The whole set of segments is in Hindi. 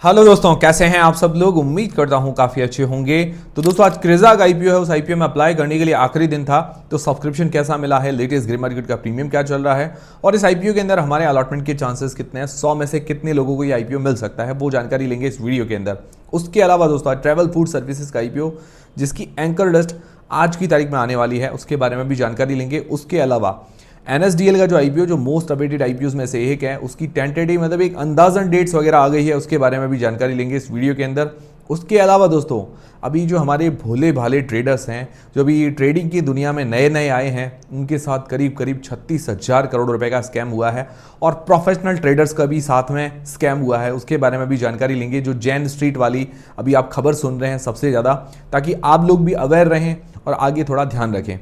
हेलो दोस्तों, कैसे हैं आप सब लोग। उम्मीद करता हूं काफ़ी अच्छे होंगे। तो दोस्तों आज क्रेजा का आईपीओ है, उस आईपीओ में अप्लाई करने के लिए आखिरी दिन था। तो सब्सक्रिप्शन कैसा मिला है, लेटेस्ट ग्रे मार्केट का प्रीमियम क्या चल रहा है और इस आईपीओ के अंदर हमारे अलॉटमेंट के चांसेस कितने हैं, 100 में से कितने लोगों को ये आईपीओ मिल सकता है, वो जानकारी लेंगे इस वीडियो के अंदर। उसके अलावा दोस्तों आज ट्रैवल फूड सर्विसेज का आईपीओ जिसकी एंकर लिस्ट आज की तारीख में आने वाली है, उसके बारे में भी जानकारी लेंगे। उसके अलावा एनएसडीएल का जो आईपीओ जो मोस्ट अवेटेड आईपीओ में से एक है, उसकी टेंटेटिव मतलब एक अंदाजन डेट्स वगैरह आ गई है, उसके बारे में भी जानकारी लेंगे इस वीडियो के अंदर। उसके अलावा दोस्तों अभी जो हमारे भोले भाले ट्रेडर्स हैं, जो अभी ट्रेडिंग की दुनिया में नए नए आए हैं, उनके साथ करीब करीब 36,000 करोड़ रुपए का स्कैम हुआ है और प्रोफेशनल ट्रेडर्स का भी साथ में स्कैम हुआ है, उसके बारे में भी जानकारी लेंगे। जो जैन स्ट्रीट वाली अभी आप खबर सुन रहे हैं सबसे ज़्यादा, ताकि आप लोग भी अवेयर रहें और आगे थोड़ा ध्यान रखें।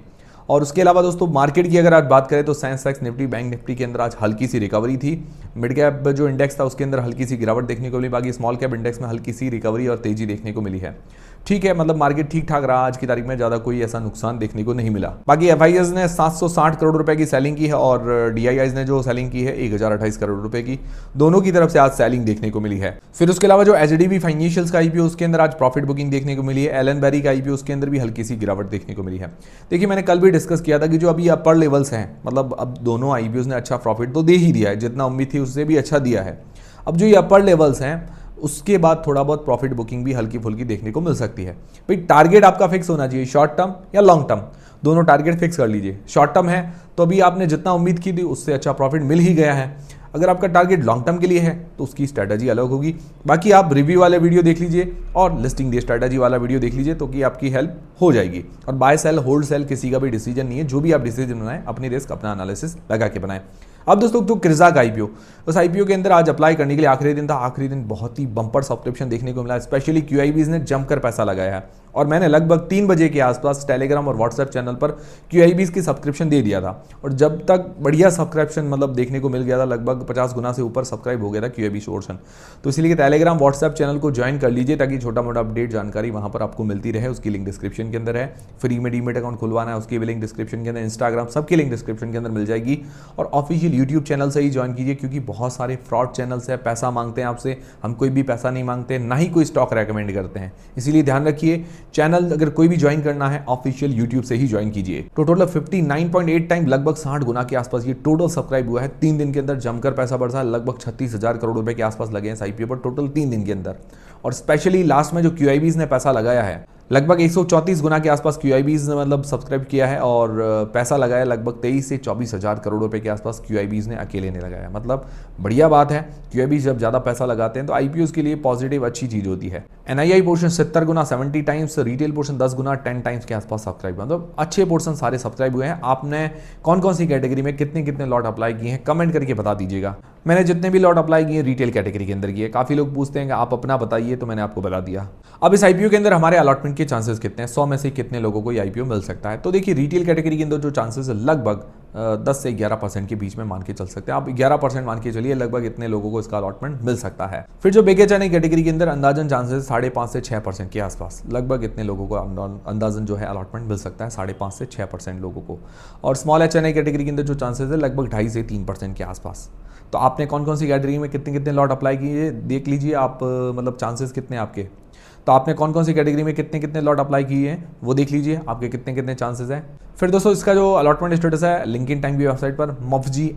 और उसके अलावा दोस्तों मार्केट की अगर आज बात करें तो सेंसेक्स निफ्टी बैंक निफ्टी के अंदर आज हल्की सी रिकवरी थी। मिड कैप जो इंडेक्स था उसके अंदर हल्की सी गिरावट देखने को मिली, बाकी स्मॉल कैप इंडेक्स में हल्की सी रिकवरी और तेजी देखने को मिली है। ठीक है, मतलब मार्केट ठीक ठाक रहा आज की तारीख में, ज़्यादा कोई ऐसा नुकसान देखने को नहीं मिला। बाकी एफआईएस ने 760 करोड़ रुपए की सेलिंग की है और डीआईआईज ने जो सेलिंग की है 1028 करोड़ रुपए की, दोनों की तरफ से आज सेलिंग देखने को मिली है। फिर उसके अलावा जो एचडीबी फाइनेंशियल्स का आईपीओ उसके अंदर आज प्रॉफिट बुकिंग देखने को मिली है। एलन बेरी का आईपीओ उसके अंदर भी हल्की सी गिरावट देखने को मिली है। देखिए मैंने कल भी डिस्कस किया था कि जो अभी अपर लेवल्स हैं, मतलब अब दोनों आईपीओस ने अच्छा प्रॉफिट तो दे ही दिया है, जितना उम्मीद थी उससे भी अच्छा दिया है। अब जो ये अपर लेवल्स हैं उसके बाद थोड़ा बहुत प्रॉफिट बुकिंग भी हल्की फुल्की देखने को मिल सकती है। भाई टारगेट आपका फिक्स होना चाहिए, शॉर्ट टर्म या लॉन्ग टर्म, दोनों टारगेट फिक्स कर लीजिए। शॉर्ट टर्म है तो अभी आपने जितना उम्मीद की थी उससे अच्छा प्रॉफिट मिल ही गया है। अगर आपका टारगेट लॉन्ग टर्म के लिए है तो उसकी स्ट्रैटेजी अलग होगी। बाकी आप रिव्यू वाले वीडियो देख लीजिए और लिस्टिंग डे स्ट्रैटेजी वाला वीडियो देख लीजिए, तो कि आपकी हेल्प हो जाएगी। और बाय सेल होल्ड सेल किसी का भी डिसीजन नहीं है, जो भी आप डिसीजन बनाएं अपनी रिस्क अपना एनालिसिस लगा के बनाएं। अब दोस्तों तो क्रेजा का आईपीओ, उस आईपीओ के अंदर आज अप्लाई करने के लिए आखिरी दिन था। आखिरी दिन बहुत ही बम्पर सब्सक्रिप्शन देखने को मिला, स्पेशली क्यूआईबीज ने जमकर पैसा लगाया है और मैंने लगभग 3 बजे के आसपास टेलीग्राम और व्हाट्सएप चैनल पर क्यूआईबीज की सब्सक्रिप्शन दे दिया था और जब तक बढ़िया सब्सक्रिप्शन मतलब देखने को मिल गया था, लगभग 50 गुना से ऊपर सब्सक्राइब हो गया था क्यूआईबी पोर्शन। तो इसलिए टेलीग्राम व्हाट्सएप चैनल को ज्वाइन कर लीजिए ताकि छोटा मोटा अपडेट जानकारी वहां पर आपको मिलती रहे। उसकी लिंक डिस्क्रिप्शन के अंदर है। फ्री में डीमेट अकाउंट खुलवाना है उसकी भी लिंक डिस्क्रिप्शन के अंदर, इंस्टाग्राम सबकी लिंक डिस्क्रिप्शन के अंदर मिल जाएगी। और ऑफिशियल यूट्यूब चैनल से ही ज्वाइन कीजिए, क्योंकि बहुत सारे फ्रॉड चैनल्स है, पैसा मांगते हैं आपसे। हम कोई भी पैसा नहीं मांगते, ना ही कोई स्टॉक रेकमेंड करते हैं, इसीलिए ध्यान रखिए। चैनल अगर कोई भी ज्वाइन करना है ऑफिशियल यूट्यूब से ही ज्वाइन कीजिए। टोटल 59.8 टाइम लगभग 60 गुना के आसपास ये टोटल सब्सक्राइब हुआ है। 3 दिन के अंदर जमकर पैसा बढ़ा है, लगभग 36,000 करोड़ रुपए के आसपास लगे हैं इस आईपीओ पर टोटल 3 दिन के अंदर। और स्पेशली लास्ट में जो क्यूआईबीज ने पैसा लगाया है, लगभग 134 गुना के आसपास क्यूआईबीज ने मतलब सब्सक्राइब किया है और पैसा लगाया लगभग 23 से 24,000 करोड़ रुपए के आसपास क्यूआईबीज ने अकेले ने लगाया। मतलब बढ़िया बात है, क्यूआईबीज जब ज़्यादा पैसा लगाते हैं तो आईपीओस के लिए पॉजिटिव अच्छी चीज़ होती है। एनआईआई पोर्शन 70 गुना 70 टाइम्स, रिटेल पोर्शन 10 गुना 10 टाइम्स के आसपास सब्सक्राइब, मतलब अच्छे पोर्शन सारे सब्सक्राइब हुए हैं। आपने कौन कौन सी कैटेगरी में कितने कितने लॉट अप्लाई किए हैं कमेंट करके बता दीजिएगा। मैंने जितने भी लॉट अप्लाई किए रिटेल कैटेगरी के अंदर किए। काफ़ी लोग पूछते हैं कि आप अपना बताइए, तो मैंने आपको बता दिया। अब इस आईपीओ के अंदर हमारे अलॉटमेंट के चांसेस कितने हैं, 100 में से कितने लोगों को ये आईपीओ मिल सकता है। तो देखिए रिटेल कैटेगरी के अंदर जो चांसेस है लगभग 10 से 11% के बीच में मान के चल सकते हैं आप। 11% मान के चलिए, लगभग इतने लोगों को इसका अलॉटमेंट मिल सकता है। फिर जो बेगे चने कैटेगरी के अंदर अंदाजन चांसेस 5.5 से 6% के आसपास, लगभग इतने लोगों को अंदाजन जो है अलॉटमेंट मिल सकता है, 5.5 से 6% लोगों को। और स्मॉल एचएनआई कैटेगरी के अंदर जो चांसेस है लगभग 2.5 से 3% के आसपास। तो आपने कौन कौन सी कैटेगरी में कितने कितने लॉट अप्लाई किए देख लीजिए आप, मतलब चांसेस कितने आपके। तो आपने कौन कौन सी कैटेगरी में कितने कितने लॉट अप्लाई किए हैं वो देख लीजिए, आपके कितने कितने चांसेस हैं। फिर दोस्तों इसका जो अलॉटमेंट स्टेटस है लिंकिन टाइम की वेबसाइट पर,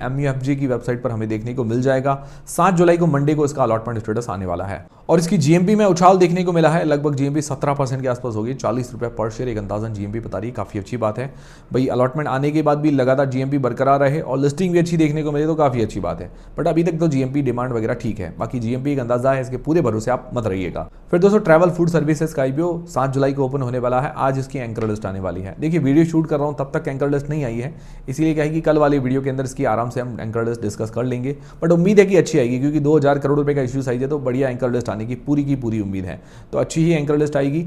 MUFG की वेबसाइट पर हमें देखने को मिल जाएगा। 7 जुलाई को मंडे को इसका अलॉटमेंट स्टेटस आने वाला है। और इसकी जीएमपी में उछाल देखने को मिला है, लगभग जीएमपी 17% के आसपास होगी, 40 रुपये पर शेयर एक अंदाजन जीएमपी बता रही है। काफ़ी अच्छी बात है भाई, अलॉटमेंट आने के बाद भी लगातार जीएमपी बरकरार रहे और लिस्टिंग भी अच्छी देखने को मिले तो काफ़ी अच्छी बात है। बट अभी तक तो जीएमपी डिमांड वगैरह ठीक है, बाकी जीएमपी एक अंदाजा है, इसके पूरे भरोसे आप मत रहिएगा। फिर दोस्तों ट्रैवल फूड सर्विसेज का आईपीओ 7 जुलाई को ओपन होने वाला है। आज इसकी एंकर लिस्ट आने वाली है। देखिए वीडियो शूट कर रहा हूँ तब तक एंकर लिस्ट नहीं आई है, इसीलिए क्या है कि कल वाली वीडियो के अंदर इसकी आराम से हम एंकर लिस्ट डिस्कस कर लेंगे। बट उम्मीद है कि अच्छी आएगी, क्योंकि 2000 करोड़ रुपए का इश्यू साइज है, तो बढ़िया एंकर लिस्ट आने की पूरी उम्मीद है। तो अच्छी ही एंकर लिस्ट आएगी।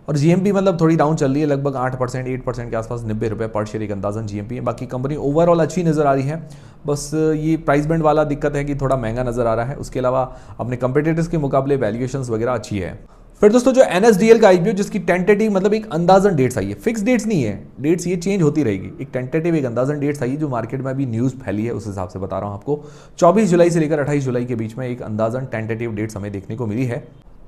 और जीएमपी मतलब थोड़ी डाउन चल रही है, लगभग 8% के आसपास, 90 रुपये पर शेयर एक अंदाजन जीएमपी है। बाकी कंपनी ओवरऑल अच्छी नज़र आ रही है, बस ये प्राइस बैंड वाला दिक्कत है कि थोड़ा महंगा नज़र आ रहा है। उसके अलावा अपने कंपटीटर्स के मुकाबले वैल्यूएशंस वगैरह अच्छी है। फिर दोस्तों जो NSDL का आईपीओ जिसकी टेंटेटिव मतलब एक अंदाजन डेट्स आई है, फिक्स डेट्स नहीं है, डेट्स ये चेंज होती रहेगी, एक टेंटेटिव एक अंदाजन डेट्स आई है जो मार्केट में अभी न्यूज़ फैली है उस हिसाब से बता रहा हूँ आपको। 24 जुलाई से लेकर 28 जुलाई के बीच में एक अंदाजन टेंटेटिव डेट्स हमें देखने को मिली है।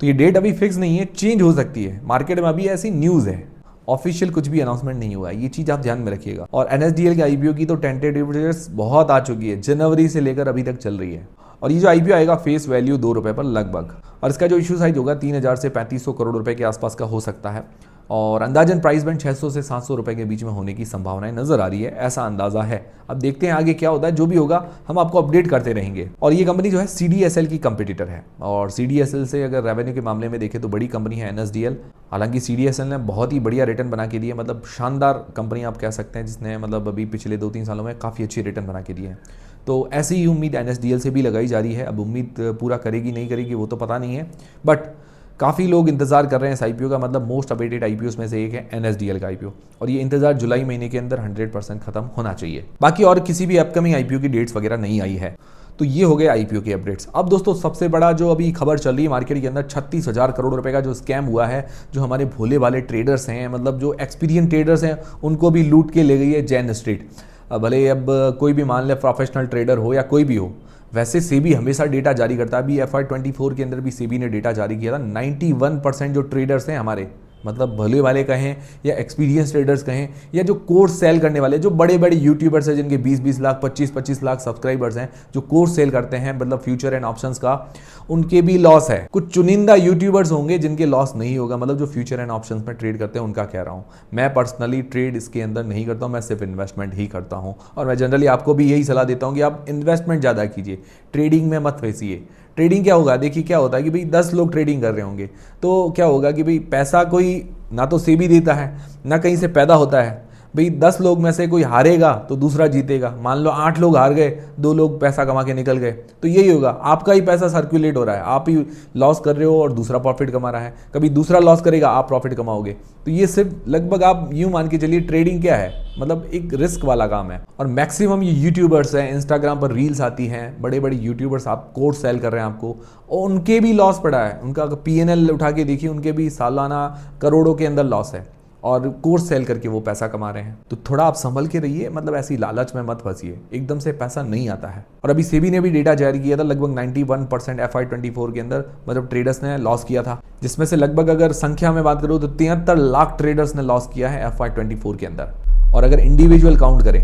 तो ये डेट अभी फिक्स नहीं है, चेंज हो सकती है, मार्केट में अभी ऐसी न्यूज़ है, ऑफिशियल कुछ भी अनाउंसमेंट नहीं हुआ है, ये चीज़ आप ध्यान में रखिएगा। और NSDL के आईपीओ की तो टेंटेटिव डेट्स बहुत आ चुकी है, जनवरी से लेकर अभी तक चल रही है। और ये जो आईपीओ आएगा फेस वैल्यू 2 रुपये पर लगभग, और इसका जो इशू साइज होगा 3000 से 3500 करोड़ रुपए के आसपास का हो सकता है, और अंदाजन प्राइस बैंड 600 से 700 रुपए के बीच में होने की संभावनाएं नजर आ रही है, ऐसा अंदाजा है। अब देखते हैं आगे क्या होता है, जो भी होगा हम आपको अपडेट करते रहेंगे। और ये कंपनी जो है CDSL की कंपटीटर है, और CDSL से अगर रेवेन्यू के मामले में देखें तो बड़ी कंपनी है NSDL। हालांकि CDSL ने बहुत ही बढ़िया रिटर्न बना के दिए, मतलब शानदार कंपनी आप कह सकते हैं, जिसने मतलब अभी पिछले 2-3 सालों में काफ़ी अच्छी रिटर्न बना के दिए हैं। तो ऐसी ही उम्मीद NSDL से भी लगाई जा रही है। अब उम्मीद पूरा करेगी नहीं करेगी वो तो पता नहीं है, बट काफ़ी लोग इंतजार कर रहे हैं इस आईपीओ का, मतलब मोस्ट अवेटेड आईपीओ में से एक है NSDL का आईपीओ, और ये इंतजार जुलाई महीने के अंदर 100% खत्म होना चाहिए। बाकी और किसी भी अपकमिंग आईपीओ की डेट्स वगैरह नहीं आई है। तो ये हो गए आईपीओ के अपडेट्स। अब दोस्तों सबसे बड़ा जो अभी खबर चल रही है मार्केट के अंदर, 36,000 करोड़ रुपए का जो स्कैम हुआ है, जो हमारे भोले वाले ट्रेडर्स हैं, मतलब जो एक्सपीरियंस ट्रेडर्स हैं, उनको भी लूट के ले गई है जैन स्ट्रीट। भले अब कोई भी मान ले प्रोफेशनल ट्रेडर हो या कोई भी हो, वैसे सेबी हमेशा डेटा जारी करता है। अभी FY24 के अंदर भी सेबी ने डेटा जारी किया था, 91% जो ट्रेडर्स हैं हमारे, मतलब भले वाले कहें या एक्सपीरियंस ट्रेडर्स कहें या जो कोर्स सेल करने वाले, जो बड़े बड़े यूट्यूबर्स हैं जिनके 20-20 लाख 25-25 लाख सब्सक्राइबर्स हैं, जो कोर्स सेल करते हैं मतलब फ्यूचर एंड ऑप्शंस का, उनके भी लॉस है। कुछ चुनिंदा यूट्यूबर्स होंगे जिनके लॉस नहीं होगा, मतलब जो फ्यूचर एंड ऑप्शंस में ट्रेड करते हैं उनका कह रहा हूँ। मैं पर्सनली ट्रेड इसके अंदर नहीं करता हूँ, मैं सिर्फ इन्वेस्टमेंट ही करता हूँ, और मैं जनरली आपको भी यही सलाह देता हूँ कि आप इन्वेस्टमेंट ज़्यादा कीजिए, ट्रेडिंग में मत फंसिए। ट्रेडिंग क्या होगा, देखिए क्या होता है कि भाई 10 लोग ट्रेडिंग कर रहे होंगे, तो क्या होगा कि भाई पैसा कोई ना तो सेबी देता है ना कहीं से पैदा होता है। भाई 10 लोग में से कोई हारेगा तो दूसरा जीतेगा। मान लो 8 लोग हार गए, 2 लोग पैसा कमा के निकल गए, तो यही होगा, आपका ही पैसा सर्कुलेट हो रहा है, आप ही लॉस कर रहे हो और दूसरा प्रॉफिट कमा रहा है। कभी दूसरा लॉस करेगा, आप प्रॉफिट कमाओगे। तो ये सिर्फ लगभग आप यूं मान के चलिए ट्रेडिंग क्या है, मतलब एक रिस्क वाला काम है। और मैक्सिमम ये यूट्यूबर्स हैं, इंस्टाग्राम पर रील्स आती हैं, बड़े बड़े यूट्यूबर्स आप कोर्स सेल कर रहे हैं आपको, और उनके भी लॉस पड़ा है। उनका PNL उठा के देखिए, उनके भी सालाना करोड़ों के अंदर लॉस है, और कोर्स सेल करके वो पैसा कमा रहे हैं। तो थोड़ा आप संभल के रहिए, मतलब ऐसी लालच में मत फंसिए, एकदम से पैसा नहीं आता है। और अभी सेबी ने भी डेटा जारी किया था, लगभग 91% FY24 के अंदर मतलब ट्रेडर्स ने लॉस किया था, जिसमें से लगभग अगर संख्या में बात करूँ तो 73 लाख ट्रेडर्स ने लॉस किया है FY24 के अंदर। और अगर इंडिविजुअल काउंट करें,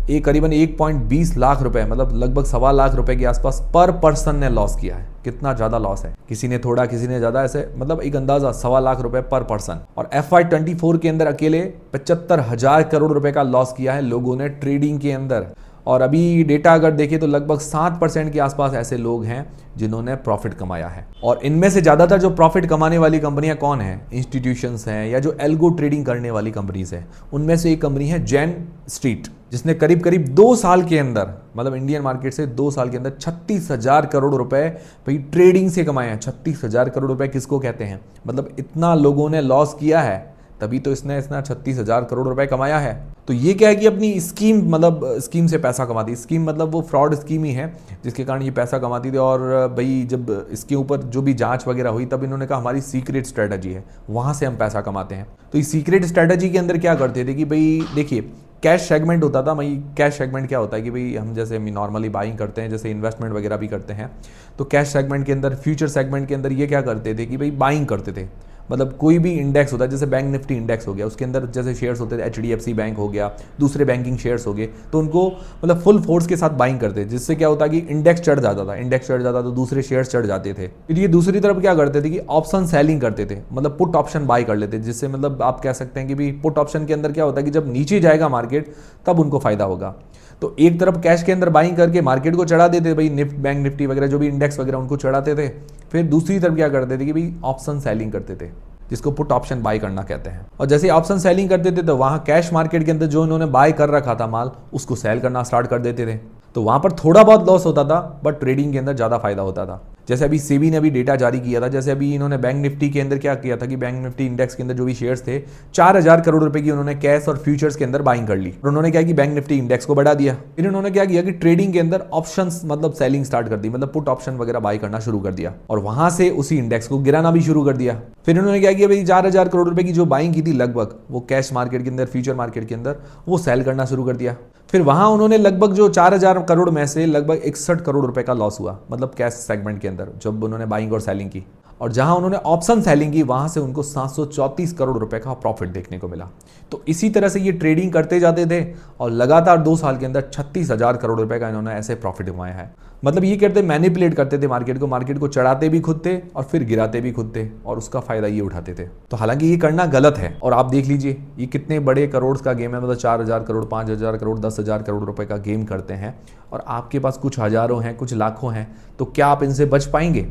एक करीबन 1.20 लाख रुपए, मतलब लगभग 1.25 लाख रुपए के आसपास पर पर्सन ने लॉस किया है। कितना ज्यादा लॉस है, किसी ने थोड़ा किसी ने ज्यादा, ऐसे मतलब एक अंदाजा 1.25 लाख रुपए पर पर्सन। और FY24 के अंदर अकेले 75,000 करोड़ रुपए का लॉस किया है लोगों ने ट्रेडिंग के अंदर। और अभी डेटा अगर देखें तो लगभग 7% के आसपास ऐसे लोग हैं जिन्होंने प्रॉफिट कमाया है। और इनमें से ज़्यादातर जो प्रॉफिट कमाने वाली कंपनियां कौन हैं, इंस्टीट्यूशंस हैं या जो एल्गो ट्रेडिंग करने वाली कंपनीज हैं। उनमें से एक कंपनी है जैन स्ट्रीट, जिसने करीब करीब 2 साल के अंदर, मतलब इंडियन मार्केट से 2 साल के अंदर 36,000 करोड़ रुपए भाई ट्रेडिंग से कमाए हैं। 36,000 करोड़ रुपए किसको कहते हैं, मतलब इतना लोगों ने लॉस किया है, तभी तो इसने 36,000 करोड़ रुपए कमाया है। तो ये क्या है कि अपनी स्कीम, मतलब स्कीम से पैसा कमाती, स्कीम मतलब वो फ्रॉड स्कीम ही है जिसके कारण ये पैसा कमाती थी। और भाई जब इसके ऊपर जो भी जांच वगैरह हुई तब इन्होंने कहा हमारी सीक्रेट स्ट्रेटजी है, वहाँ से हम पैसा कमाते हैं। तो इस सीक्रेट स्ट्रेटजी के अंदर क्या करते थे कि भाई देखिए कैश सेगमेंट होता था। भाई कैश सेगमेंट क्या होता है कि भाई हम जैसे नॉर्मली बाइंग करते हैं, जैसे इन्वेस्टमेंट वगैरह भी करते हैं, तो कैश सेगमेंट के अंदर, फ्यूचर सेगमेंट के अंदर ये क्या करते थे कि भाई बाइंग करते थे। मतलब कोई भी इंडेक्स होता है, जैसे बैंक निफ्टी इंडेक्स हो गया, उसके अंदर जैसे शेयर्स होते थे, HDFC बैंक हो गया, दूसरे बैंकिंग शेयर्स हो गए, तो उनको मतलब फुल फोर्स के साथ बाइंग करते थे, जिससे क्या होता है कि इंडेक्स चढ़ जाता था, इंडेक्स चढ़ जाता तो दूसरे शेयर्स चढ़ जाते थे। फिर ये दूसरी तरफ क्या करते थे कि ऑप्शन सेलिंग करते थे, मतलब पुट ऑप्शन बाय कर लेते, जिससे मतलब आप कह सकते हैं कि भाई पुट ऑप्शन के अंदर क्या होता है कि जब नीचे जाएगा मार्केट तब उनको फायदा होगा। तो एक तरफ कैश के अंदर बाइंग करके मार्केट को चढ़ा देते भाई, बैंक निफ्टी वगैरह जो भी इंडेक्स वगैरह उनको चढ़ाते थे। फिर दूसरी तरफ क्या करते थे कि भाई ऑप्शन सेलिंग करते थे, जिसको पुट ऑप्शन बाय करना कहते हैं। और जैसे ऑप्शन सेलिंग करते थे तो वहां कैश मार्केट के अंदर जो इन्होंने बाय कर रखा था माल, उसको सेल करना स्टार्ट कर देते थे। तो वहां पर थोड़ा बहुत लॉस होता था, बट ट्रेडिंग के अंदर ज्यादा फायदा होता था। जैसे अभी सेबी ने अभी डेटा जारी किया था, जैसे अभी इन्होंने बैंक निफ्टी के अंदर क्या किया था कि बैंक निफ्टी इंडेक्स के अंदर जो भी शेयर्स थे 4000 करोड़ रुपए की उन्होंने कैश और फ्यूचर्स के अंदर बाइंग कर ली और उन्होंने क्या कि बैंक निफ्टी इंडेक्स को बढ़ा दिया। फिर उन्होंने क्या किया कि ट्रेडिंग के अंदर ऑप्शंस मतलब सेलिंग स्टार्ट कर दी, मतलब पुट ऑप्शन वगैरह बाई करना शुरू कर दिया और वहां से उसी इंडेक्स को गिराना भी शुरू कर दिया। फिर उन्होंने क्या किया भाई 4000 करोड़ रुपए की जो बाइंग की थी लगभग वो कैश मार्केट के अंदर फ्यूचर मार्केट के अंदर वो सेल करना शुरू कर दिया। फिर वहां उन्होंने लगभग जो 4000 करोड़ में से लगभग 61 करोड़ रुपए का लॉस हुआ, मतलब कैश सेगमेंट के अंदर जब उन्होंने बाइंग और सेलिंग की। और जहां उन्होंने ऑप्शन सेलिंग की वहां से उनको 734 करोड़ रुपए का प्रॉफिट देखने को मिला। तो इसी तरह से ये ट्रेडिंग करते जाते थे और लगातार 2 साल के अंदर 36,000 करोड़ रुपए का इन्होंने ऐसे प्रॉफिट कमाया है। मतलब ये करते मैनिपुलेट करते थे मार्केट को चढ़ाते भी खुद थे और फिर गिराते भी खुद थे और उसका फायदा ये उठाते थे। तो हालांकि ये करना गलत है और आप देख लीजिए ये कितने बड़े करोड़ का गेम है, मतलब 4000 करोड़, 5000 करोड़, 10,000 करोड़ रुपए का गेम करते हैं और आपके पास कुछ हजारों हैं, कुछ लाखों हैं, तो क्या आप इनसे बच पाएंगे?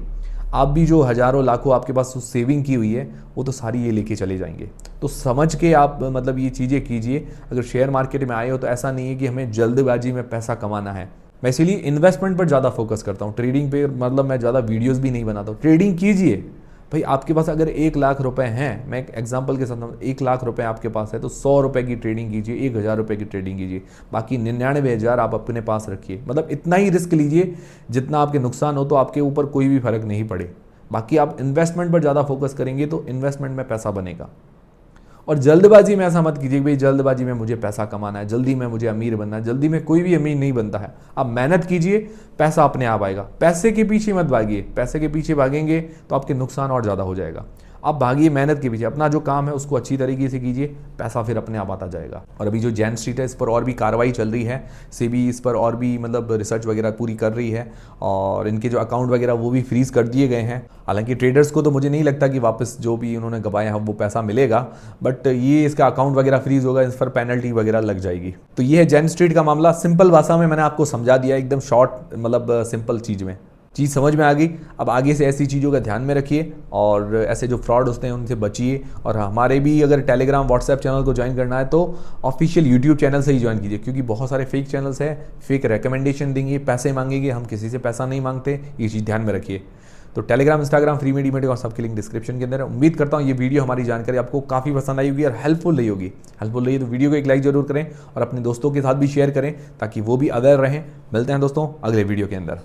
आप भी जो हजारों लाखों आपके पास सेविंग की हुई है वो तो सारी ये लेके चले जाएंगे। तो समझ के आप मतलब ये चीज़ें कीजिए। अगर शेयर मार्केट में आए हो तो ऐसा नहीं है कि हमें जल्दबाजी में पैसा कमाना है। मैं इसीलिए इन्वेस्टमेंट पर ज़्यादा फोकस करता हूँ, ट्रेडिंग पे मतलब मैं ज़्यादा वीडियोस भी नहीं बनाता हूँ। ट्रेडिंग कीजिए भाई, आपके पास अगर 1 लाख रुपए हैं, मैं एक एग्जांपल के साथ 1 लाख रुपए आपके पास है तो 100 रुपए की ट्रेडिंग कीजिए, 1000 रुपए की ट्रेडिंग कीजिए, बाकी 99,000 आप अपने पास रखिए। मतलब इतना ही रिस्क लीजिए जितना आपके नुकसान हो तो आपके ऊपर कोई भी फर्क नहीं पड़े। बाकी आप इन्वेस्टमेंट पर ज़्यादा फोकस करेंगे तो इन्वेस्टमेंट में पैसा बनेगा। और जल्दबाजी में ऐसा मत कीजिए भाई जल्दबाजी में मुझे पैसा कमाना है, जल्दी में मुझे अमीर बनना है। जल्दी में कोई भी अमीर नहीं बनता है। आप मेहनत कीजिए, पैसा अपने आप आएगा। पैसे के पीछे मत भागिए, पैसे के पीछे भागेंगे तो आपके नुकसान और ज़्यादा हो जाएगा। आप भागिए मेहनत के पीछे, अपना जो काम है उसको अच्छी तरीके से कीजिए, पैसा फिर अपने आप आता जाएगा। और अभी जो जैन स्ट्रीट है इस पर और भी कार्रवाई चल रही है, सेबी इस पर और भी मतलब रिसर्च वगैरह पूरी कर रही है और इनके जो अकाउंट वगैरह वो भी फ्रीज कर दिए गए हैं। हालांकि ट्रेडर्स को तो मुझे नहीं लगता कि वापस जो भी उन्होंने गवाया है वो पैसा मिलेगा, बट ये इसका अकाउंट वगैरह फ्रीज होगा, इस पर पेनल्टी वगैरह लग जाएगी। तो ये है जैन स्ट्रीट का मामला। सिंपल भाषा में मैंने आपको समझा दिया, एकदम शॉर्ट मतलब सिंपल चीज़ समझ में आ गई। अब आगे से ऐसी चीज़ों का ध्यान में रखिए और ऐसे जो फ्रॉड होते हैं उनसे बचिए। और हमारे भी अगर टेलीग्राम व्हाट्सएप चैनल को ज्वाइन करना है तो ऑफिशियल यूट्यूब चैनल से ही ज्वाइन कीजिए, क्योंकि बहुत सारे फेक चैनल्स हैं, फेक रिकमेंडेशन देंगे, पैसे मांगेंगे। हम किसी से पैसा नहीं मांगते, ये चीज़ ध्यान में रखिए। तो टेलीग्राम, इंस्टाग्राम, फ्री मीडिया और सबकी लिंक डिस्क्रिप्शन के अंदर है। उम्मीद करता हूँ ये वीडियो हमारी जानकारी आपको काफ़ी पसंद आई होगी और हेल्पफुल रही होगी। तो वीडियो को एक लाइक जरूर करें और अपने दोस्तों के साथ भी शेयर करें ताकि वो भी अवेयर रहें। मिलते हैं दोस्तों अगले वीडियो के अंदर।